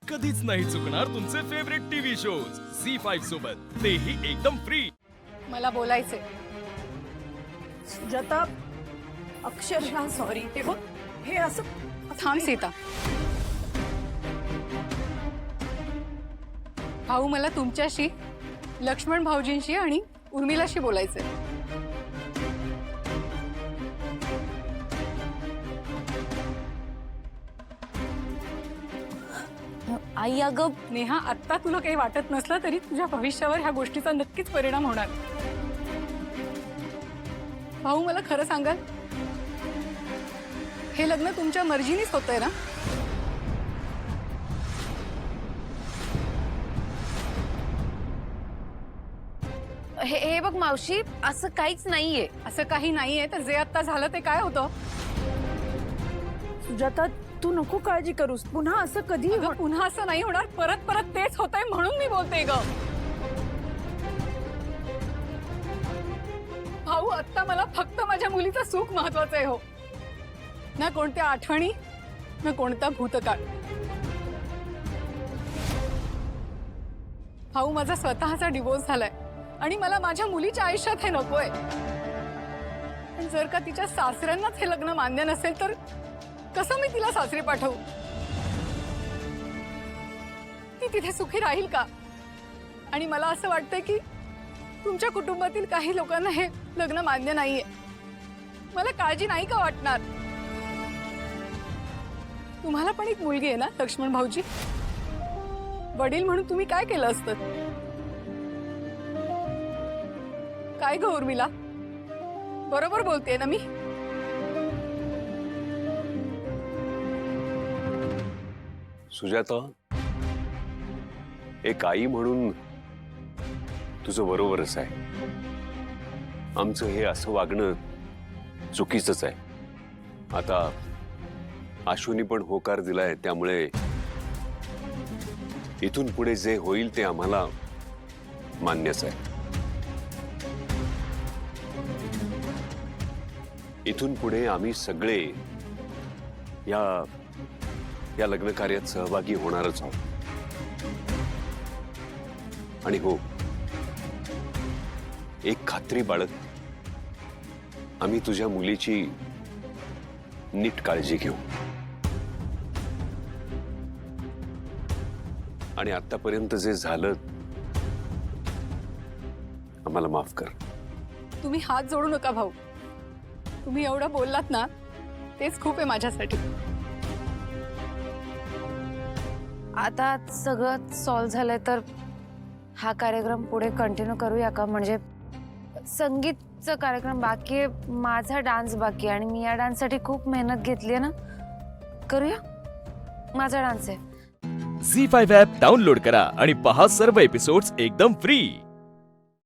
कधीच नाही चुकणार तुमचे फेवरेट टीव्ही शोज झी5 सोबत, तेही एकदम फ्री। मला बोलायचे सुजाता, अक्षरशः सॉरी। ते बघ, हे असं थांब सीता। भाऊ, मला तुमच्याशी, लक्ष्मण भाऊजींशी आणि उर्मिलाशी बोलायचे। आई अगं, नेहा, आत्ता तुला काही वाटत नसलं तरी तुझ्या भविष्यावर ह्या गोष्टीचा नक्कीच परिणाम होणार। भाऊ, मला खरं सांगाल, हे लग्न तुमच्या मर्जीनेच होतंय ना? हे बघ मावशी, असं काहीच नाहीये। असं काही नाहीये तर जे आता झालं ते काय होतं? सुजाता, तू नको काळजी करूस। पुन्हा असं कधी अगं, पुन्हा असं नाही होणार। परत परत तेच होतंय म्हणून मी बोलते ग। भाऊ, आता मला फक्त माझ्या मुलीचं सुख महत्वाचं आहे। हो ना, कोणत्या आठवणी, ना कोणता भूतकाळ। भाऊ, माझा स्वतःचा डिवोर्स झालाय आणि मला माझ्या मुलीच्या आयुष्यात हे नकोय। पण जर का तिच्या सासऱ्यांनाच हे लग्न मान्य नसेल तर कसं मी तिला सासरी पाठवू? ती तिथे सुखी राहील का? आणि मला असं वाटतंय की तुमच्या कुटुंबातील काही लोकांना हे लग्न मान्य नाहीये। मला काळजी नाही का वाटणार? तुम्हाला पण एक मुलगी आहे ना लक्ष्मण भाऊजी? वडील म्हणून तुम्ही काय केलं असतं? काय ग उर्मिला, बरोबर बोलतेय ना मी? सुजाता, एक आई म्हणून तुझं बरोबरच आहे। आमचं हे असं वागणं चुकीचंच आहे। आता आशूनी पण होकार दिलाय, त्यामुळे इथून पुढे जे होईल ते आम्हाला मान्यच आहे। इथून पुढे आम्ही सगळे या लग्न कार्यात सहभागी होणारच आहोत। आणि हो, एक खात्री बाळग, आम्ही तुझ्या मुलीची नीट काळजी घेऊ। आणि आतापर्यंत जे झालं, आम्हाला माफ कर। तुम्ही हात जोडू नका भाऊ। तुम्ही एवढं बोललात ना, तेच खूप आहे माझ्यासाठी। आता सगळं सॉल्व झालंय तर हा कार्यक्रम पुढे कंटिन्यू करूया का? म्हणजे संगीतचा कार्यक्रम बाकी आहे, माझा डान्स बाकी आहे आणि मी या डान्ससाठी खूप मेहनत घेतली आहे ना। करूया, माझा डान्स आहे। झी5 ॲप डाउनलोड करा आणि पहा सर्व एपिसोड्स एकदम फ्री।